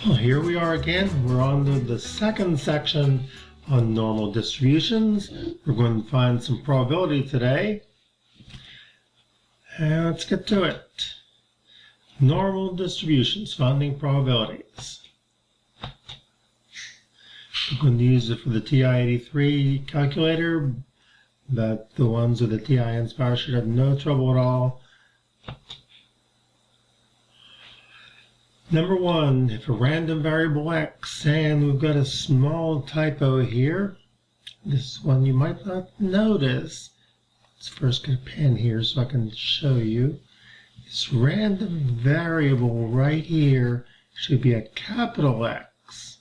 Well, here we are again. We're on to the second section on normal distributions. We're going to find some probability today. And let's get to it. Normal distributions, finding probabilities. We're going to use it for the TI-83 calculator, but the ones with the TI-Inspire should have no trouble at all. Number one, if a random variable x, and we've got a small typo here. This one you might not notice. Let's first get a pen here so I can show you. This random variable right here should be a capital X.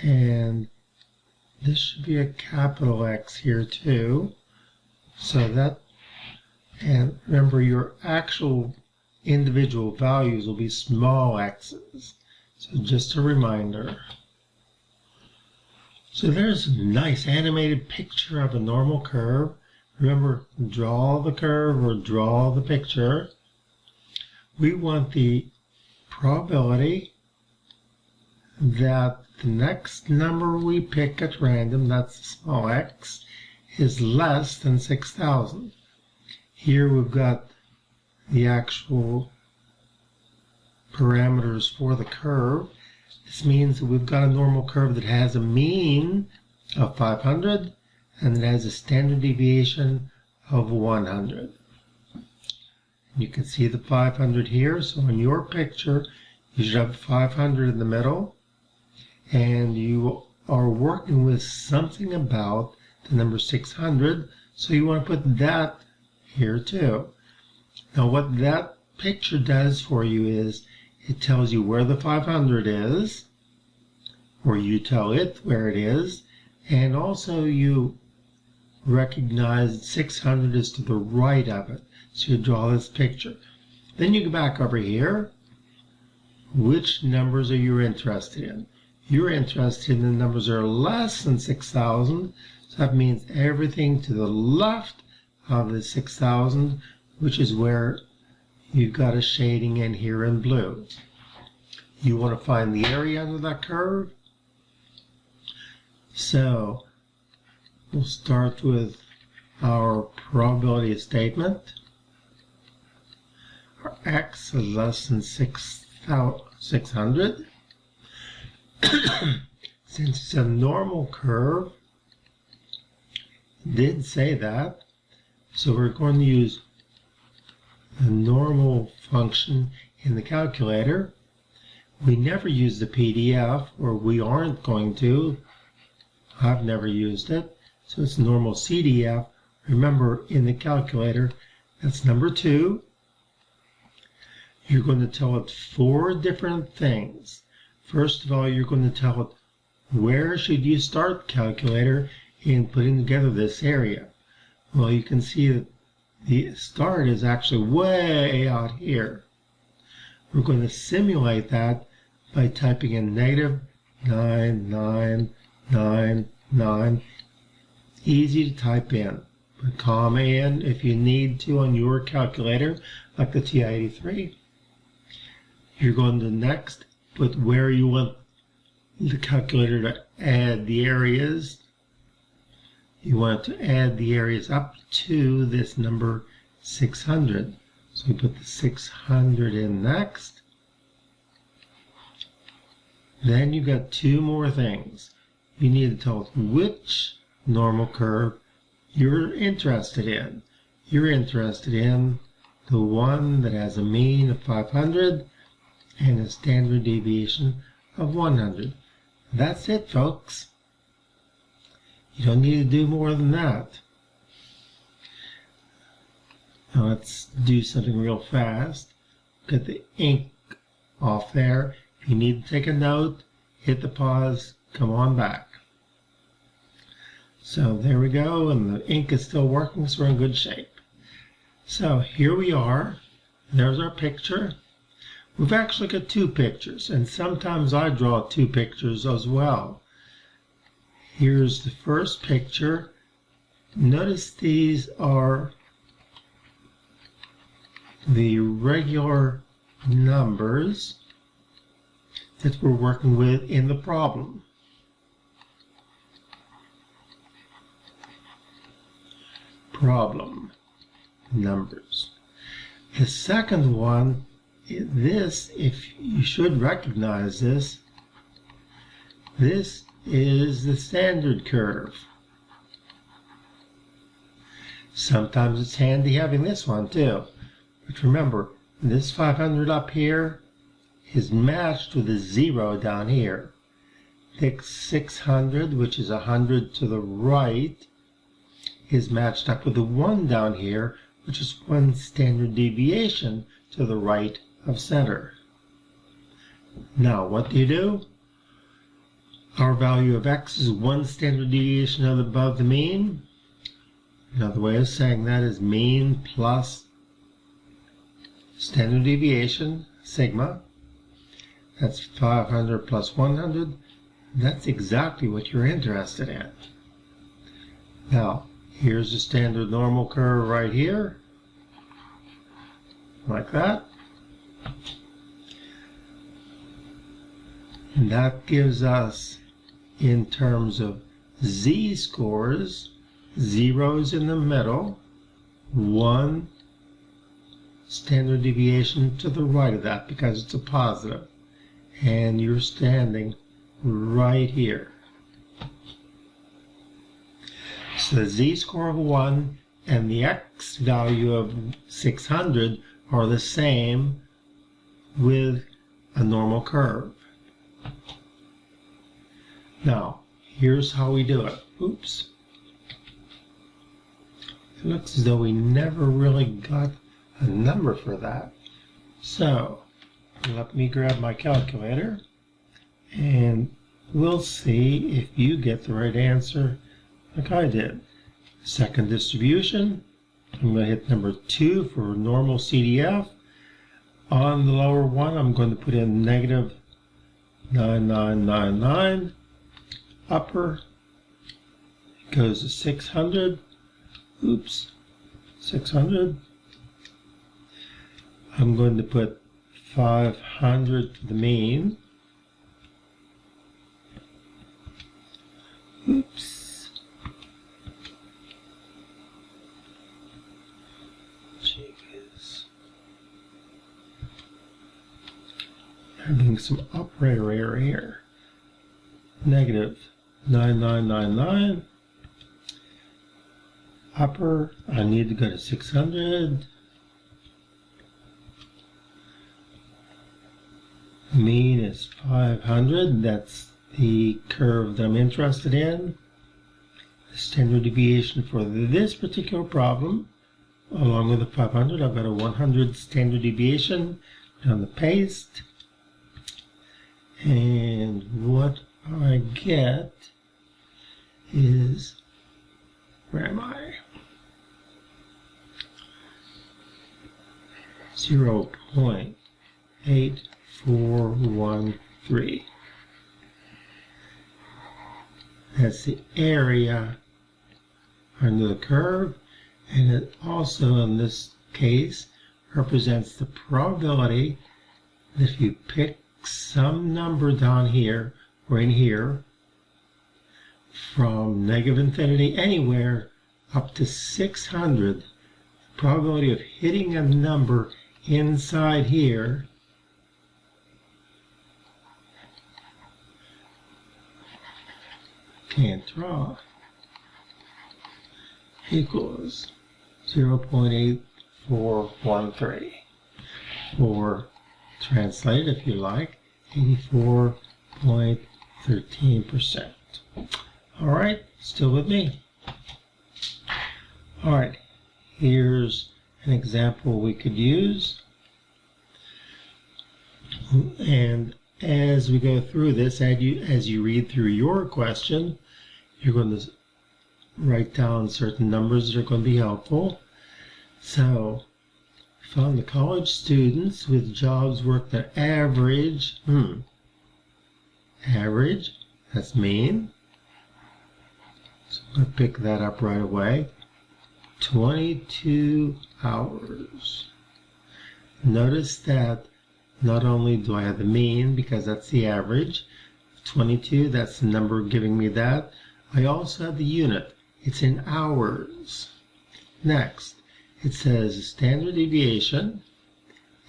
And this should be a capital X here too. So that, and remember your actual individual values will be small x's. So just a reminder. So there's a nice animated picture of a normal curve. Remember, draw the curve or draw the picture. We want the probability that the next number we pick at random, that's small x, is less than 6,000. Here we've got the actual parameters for the curve. This means that we've got a normal curve that has a mean of 500 and it has a standard deviation of 100. You can see the 500 here, so in your picture you should have 500 in the middle, and you are working with something about the number 600, so you want to put that here too. Now what that picture does for you is it tells you where the 500 is, or you tell it where it is, and also you recognize 600 is to the right of it. So you draw this picture. Then you go back over here. Which numbers are you interested in? You're interested in the numbers that are less than 6,000. So that means everything to the left of the 6,000, which is where you've got a shading in here in blue. You want to find the area under that curve. So we'll start with our probability statement. Our x is less than 600. Since it's a normal curve, it did say that, so we're going to use the normal function in the calculator. We never use the PDF, or we aren't going to. I've never used it. So it's normal CDF. Remember, in the calculator, that's number 2. You're going to tell it 4 different things. First of all, you're going to tell it where should you start, calculator, in putting together this area. Well, you can see that the start is actually way out here. We're going to simulate that by typing in -9,9,9,9. Easy to type in. Put comma in if you need to on your calculator, like the TI-83. You're going to next put where you want the calculator to add the areas. You want to add the areas up to this number 600. So we put the 600 in next. Then you've got 2 more things. You need to tell us which normal curve you're interested in. You're interested in the one that has a mean of 500 and a standard deviation of 100. That's it, folks. You don't need to do more than that. Now let's do something real fast. Get the ink off there. If you need to take a note, hit the pause, come on back. So there we go, and the ink is still working, so we're in good shape. So here we are. There's our picture. We've actually got 2 pictures, and sometimes I draw 2 pictures as well. Here's the first picture. Notice these are the regular numbers. that we're working with in the problem. Problem numbers. The second one, this, if you should recognize this, this is the standard curve. Sometimes it's handy having this one too. But remember, this 500 up here is matched with a 0 down here. Thick 600, which is 100 to the right, is matched up with a 1 down here, which is 1 standard deviation to the right of center. Now, what do? Our value of x is 1 standard deviation above the mean. Another way of saying that is mean plus standard deviation, sigma. That's 500 plus 100. That's exactly what you're interested in. Now, here's the standard normal curve right here, like that. And that gives us, in terms of z-scores, zeros in the middle, 1 standard deviation to the right of that because it's a positive. And you're standing right here. So the z-score of 1 and the x value of 600 are the same with a normal curve. Now, here's how we do it. Oops. It looks as though we never really got a number for that. So, let me grab my calculator and we'll see if you get the right answer like I did. Second distribution, I'm going to hit number 2 for normal CDF. On the lower one, I'm going to put in negative 9999. Upper goes to 600. Oops, 600. I'm going to put 500 to the mean. Oops. Jeez. Having some operator error here. Negative 9999. Upper, I need to go to 600. Mean is 500. That's the curve that I'm interested in. The standard deviation for this particular problem, along with the 500, I've got a 100 standard deviation on the paste. And what I get is, where am I? 0.8413. That's the area under the curve, and it also, in this case, represents the probability that if you pick some number down here or in here, from negative infinity anywhere up to 600, the probability of hitting a number inside here can't draw equals 0.8413, or translate if you like, 84.13%. All right, still with me? All right, here's an example we could use. And as we go through this, as you read through your question, you're going to write down certain numbers that are going to be helpful. So, found the college students with jobs worked at average, average, that's mean. So I'm going to pick that up right away. 22 hours. Notice that not only do I have the mean, because that's the average, 22, that's the number giving me that, I also have the unit. It's in hours. Next, it says standard deviation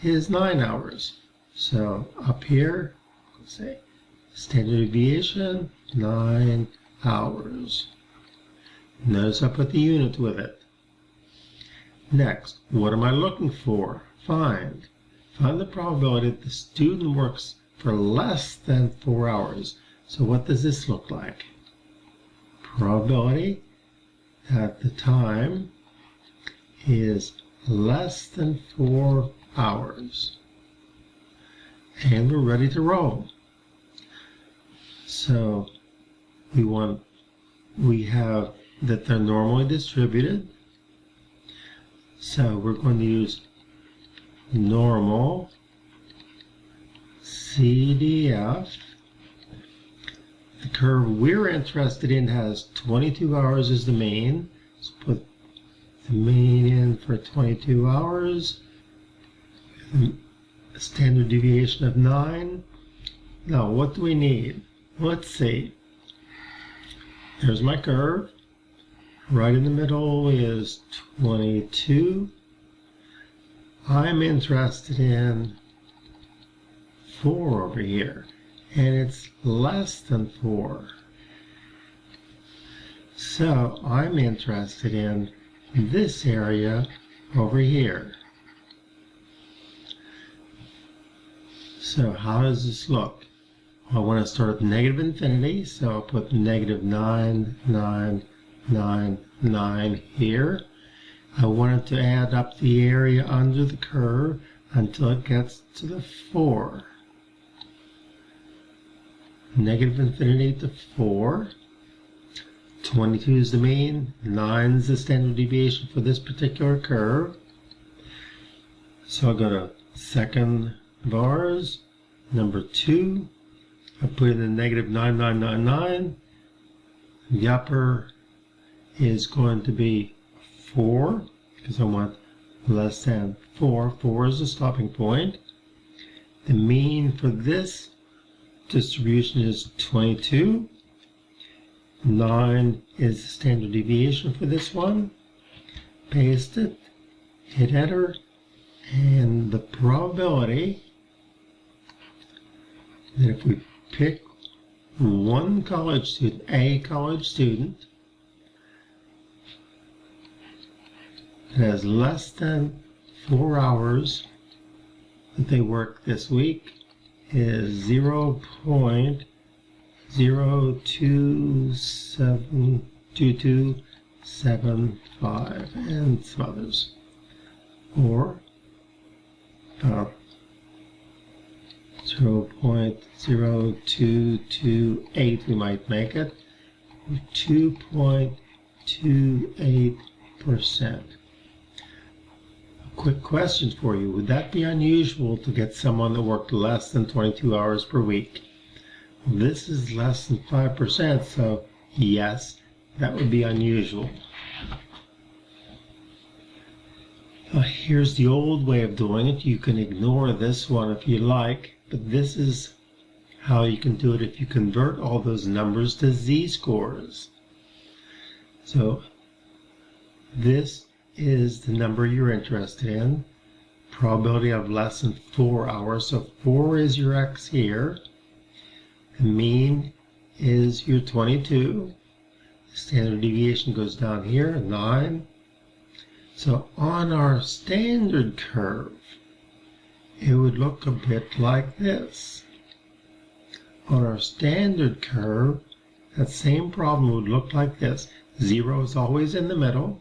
is 9 hours. So up here, let's say standard deviation, 9 hours. Notice I put the unit with it. Next, what am I looking for? Find the probability that the student works for less than 4 hours. So what does this look like? Probability that the time is less than 4 hours. And we're ready to roll. So we have that they're normally distributed. So we're going to use normal CDF. The curve we're interested in has 22 hours as the mean. Let's put the mean in for 22 hours. A standard deviation of 9. Now, what do we need? Let's see. There's my curve. Right in the middle is 22. I'm interested in 4 over here, and it's less than 4. So I'm interested in this area over here. So how does this look? I want to start at negative infinity, so I'll put negative 9, 9, 9, 9 here. I want it to add up the area under the curve until it gets to the 4. Negative infinity to 4. 22 is the mean. 9 is the standard deviation for this particular curve. So I'll go to second bars, number 2. I put in the negative 9999. The upper is going to be 4, because I want less than 4. 4 is the stopping point. The mean for this distribution is 22. 9 is the standard deviation for this one. Paste it, hit enter, and the probability that if we pick one college student, a college student, that has less than 4 hours that they work this week, is 0.0272275 and some others, or 0.0228 we might make it, 2.28%. Quick question for you. Would that be unusual to get someone that worked less than 22 hours per week? Well, this is less than 5%, so yes, that would be unusual. Here's the old way of doing it. You can ignore this one if you like, but this is how you can do it if you convert all those numbers to z-scores. So this is the number you're interested in. Probability of less than 4 hours. So 4 is your x here. The mean is your 22. The standard deviation goes down here, 9. So on our standard curve, it would look a bit like this. On our standard curve, that same problem would look like this. 0 is always in the middle.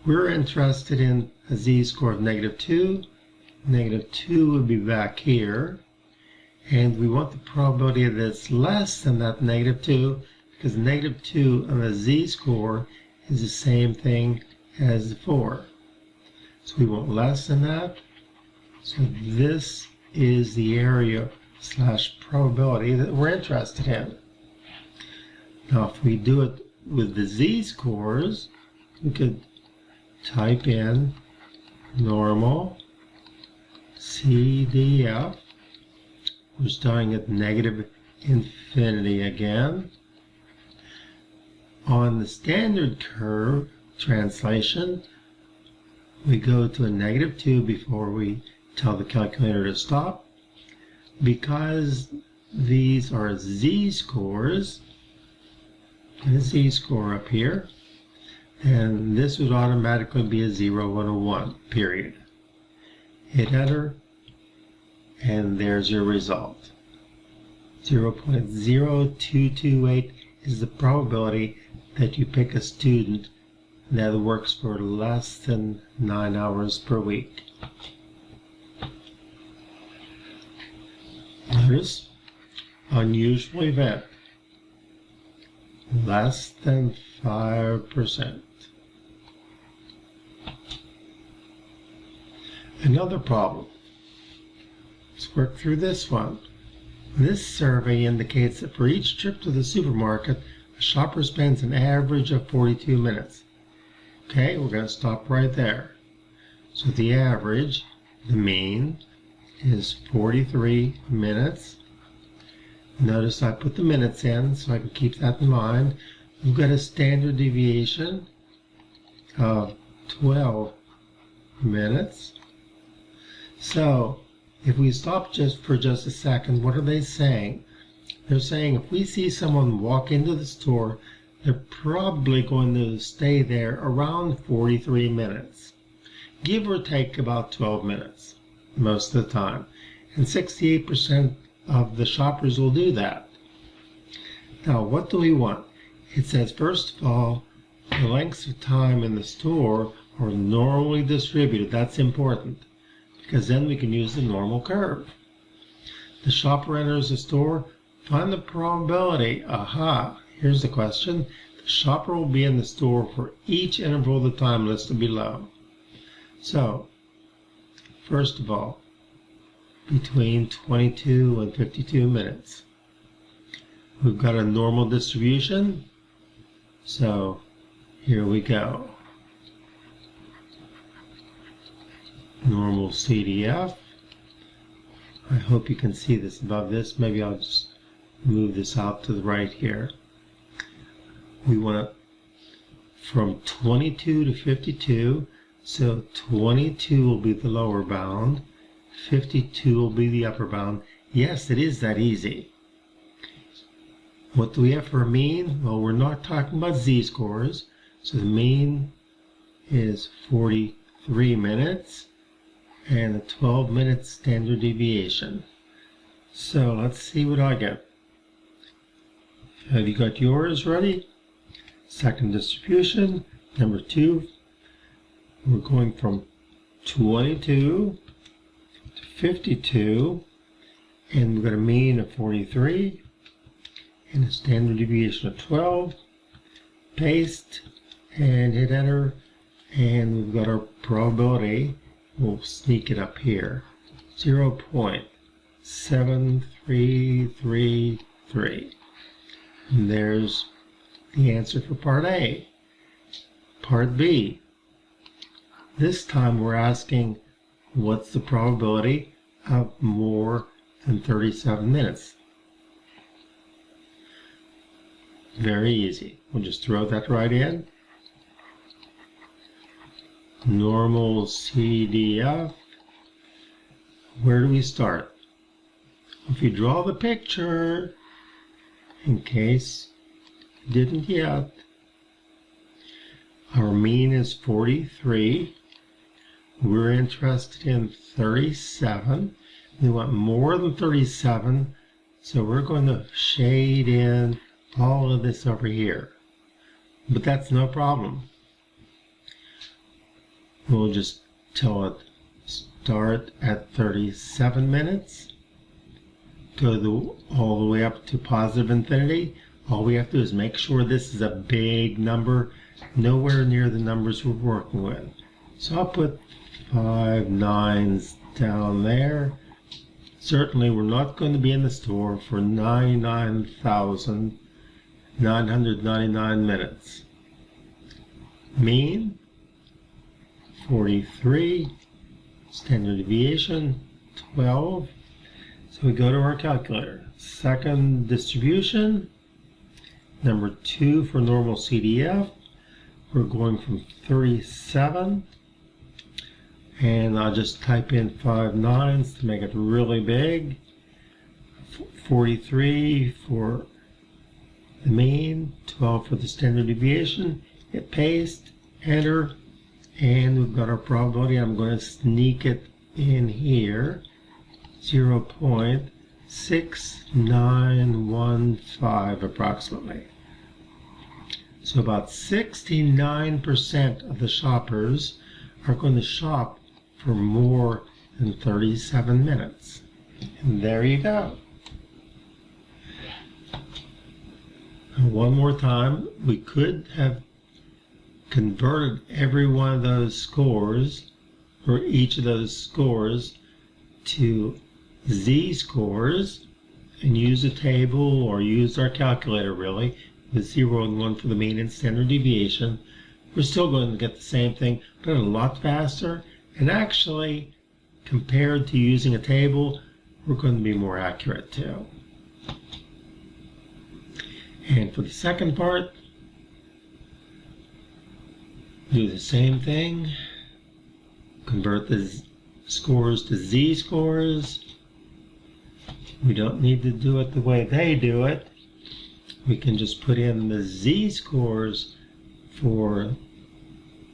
We're interested in a z-score of -2. -2 would be back here. And we want the probability that it's less than that -2, because -2 on the z-score is the same thing as the 4. So we want less than that. So this is the area / probability that we're interested in. Now if we do it with the z-scores, we could type in normal CDF. We're starting at negative infinity again. On the standard curve translation, we go to a -2 before we tell the calculator to stop. Because these are z-scores, and a z-score up here, and this would automatically be a 0, 1, 1, period. Hit enter, and there's your result. 0.0228 is the probability that you pick a student that works for less than 9 hours per week. Notice, unusual event, less than 5%. Another problem. Let's work through this one. This survey indicates that for each trip to the supermarket, a shopper spends an average of 42 minutes. Okay, we're going to stop right there. So the average, the mean, is 43 minutes. Notice I put the minutes in so I can keep that in mind. We've got a standard deviation of 12 minutes. So if we stop for just a second, what are they saying? They're saying if we see someone walk into the store, they're probably going to stay there around 43 minutes. Give or take about 12 minutes most of the time. And 68% of the shoppers will do that. Now, what do we want? It says, first of all, the lengths of time in the store are normally distributed. That's important, because then we can use the normal curve. The shopper enters the store, find the probability. Aha, here's the question. The shopper will be in the store for each interval of the time listed below. So, first of all, between 22 and 52 minutes. We've got a normal distribution, so here we go. Normal CDF. I hope you can see this above this. Maybe I'll just move this out to the right here. We want it from 22 to 52, so 22 will be the lower bound, 52 will be the upper bound. Yes, it is that easy. What do we have for a mean? Well, we're not talking about z-scores, so the mean is 43 minutes and a 12-minute standard deviation. So let's see what I get. Have you got yours ready? Second distribution, number 2. We're going from 22 to 52, and we've got a mean of 43 and a standard deviation of 12. Paste and hit enter, and we've got our probability. We'll sneak it up here. 0.7333. And there's the answer for part A. Part B. This time we're asking what's the probability of more than 37 minutes. Very easy. We'll just throw that right in. Normal CDF. Where do we start? If you draw the picture, in case you didn't yet, our mean is 43. We're interested in 37. We want more than 37, so we're going to shade in all of this over here. But that's no problem. We'll just tell it start at 37 minutes, go all the way up to positive infinity. All we have to do is make sure this is a big number, nowhere near the numbers we're working with. So I'll put 5 9s down there. Certainly we're not going to be in the store for 99,999 minutes. Mean 43, standard deviation 12. So we go to our calculator. Second distribution, number 2 for normal CDF. We're going from 37. And I'll just type in 5 nines to make it really big. 43 for the mean, 12 for the standard deviation. Hit paste, enter, and we've got our probability. I'm going to sneak it in here. 0.6915 approximately. So about 69% of the shoppers are going to shop for more than 37 minutes. And there you go. And one more time, we could have converted every one of those scores, or each of those scores, to z-scores and use a table or use our calculator really, with 0 and 1 for the mean and standard deviation. We're still going to get the same thing, but a lot faster. And actually, compared to using a table, we're going to be more accurate too. And for the second part, do the same thing. Convert the scores to z-scores. We don't need to do it the way they do it. We can just put in the z-scores for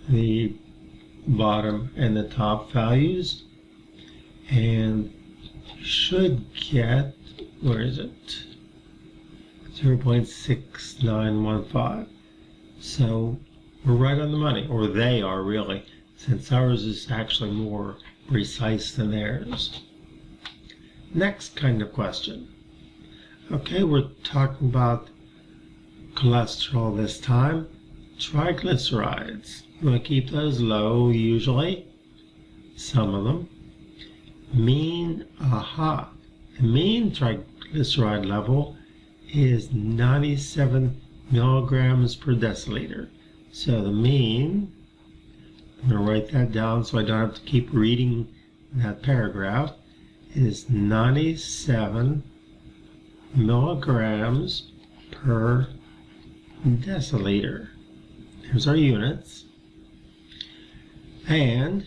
the bottom and the top values, and should get, where is it, 0.6915. So we're right on the money, or they are really, since ours is actually more precise than theirs. Next kind of question. Okay, we're talking about cholesterol this time. Triglycerides. You want to keep those low usually, some of them. Mean, the mean triglyceride level is 97 milligrams per deciliter. So the mean, I'm going to write that down so I don't have to keep reading that paragraph, is 97 milligrams per deciliter. Here's our units. And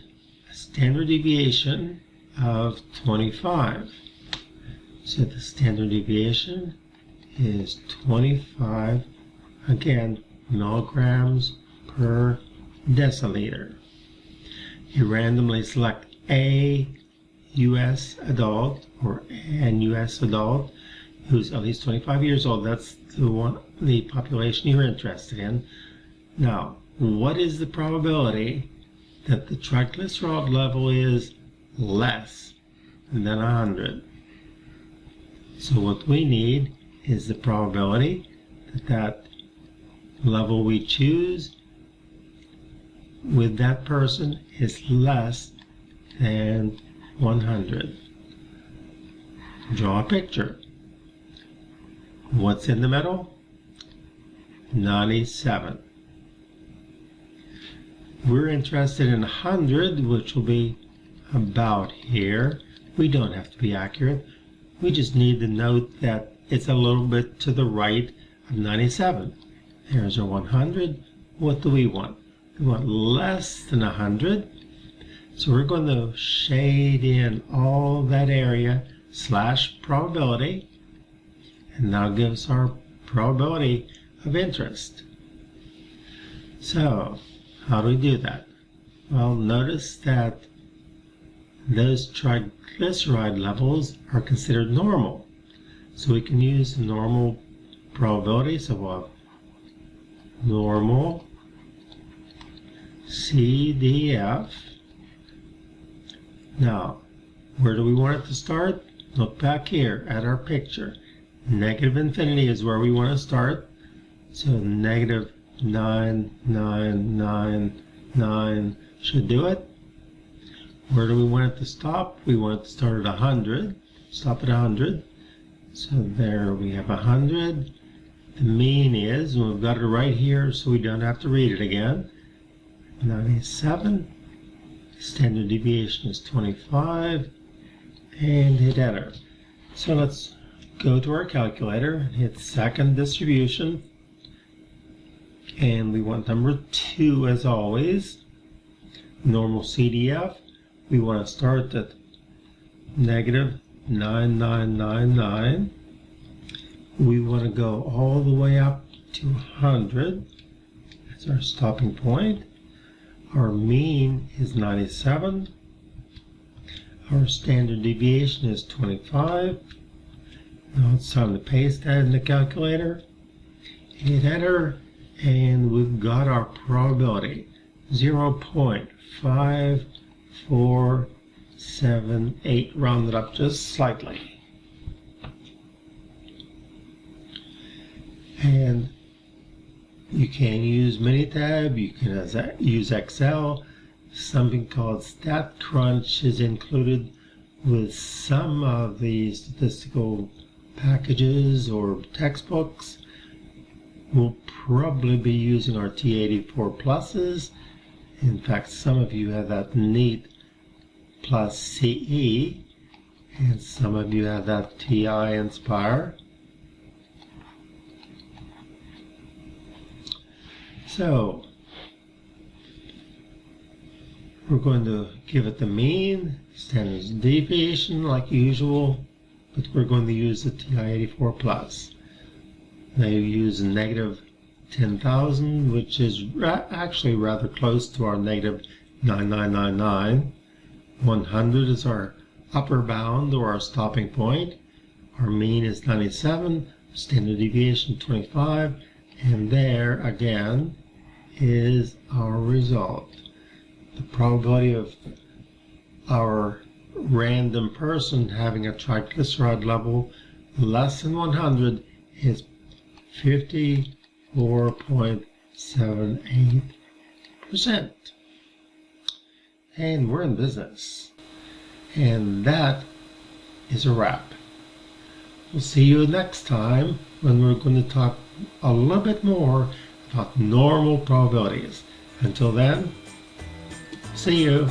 a standard deviation of 25. So the standard deviation is 25, again, milligrams per deciliter. You randomly select a U.S. adult or an U.S. adult who's at least 25 years old. That's the population you're interested in. Now, what is the probability that the triglyceride level is less than 100? So what we need is the probability that that level we choose with that person is less than 100. Draw a picture. What's in the middle? 97. We're interested in 100, which will be about here. We don't have to be accurate. We just need to note that it's a little bit to the right of 97. There's our 100. What do we want? We want less than 100. So we're going to shade in all that area / probability, and now gives our probability of interest. So how do we do that? Well, notice that those triglyceride levels are considered normal. So we can use the normal probability. So we'll have normal CDF. Now, where do we want it to start? Look back here at our picture. Negative infinity is where we want to start. So negative 9,999 should do it. Where do we want it to stop? We want it to start at 100. Stop at 100. So there we have 100. The mean is, and we've got it right here so we don't have to read it again, 97. Standard deviation is 25. and hit enter. So let's go to our calculator, hit second distribution, and we want number 2 as always. Normal CDF, we want to start at negative 9999. We want to go all the way up to 100. That's our stopping point. Our mean is 97. Our standard deviation is 25. Now it's time to paste that in the calculator. Hit enter, and we've got our probability. 0.5478, rounded up just slightly. And you can use Minitab, you can use Excel. Something called StatCrunch is included with some of the statistical packages or textbooks. We'll probably be using our T84 pluses. In fact, some of you have that NEAT plus CE, and some of you have that TI Inspire. So we're going to give it the mean, standard deviation like usual, but we're going to use the TI-84 plus. Now you use negative 10,000, which is actually rather close to our negative 9999. 100 is our upper bound or our stopping point. Our mean is 97, standard deviation 25, and there again is our result. The probability of our random person having a triglyceride level less than 100 is 54.78%. And we're in business. And that is a wrap. We'll see you next time when we're going to talk a little bit more about normal probabilities. Until then, see you.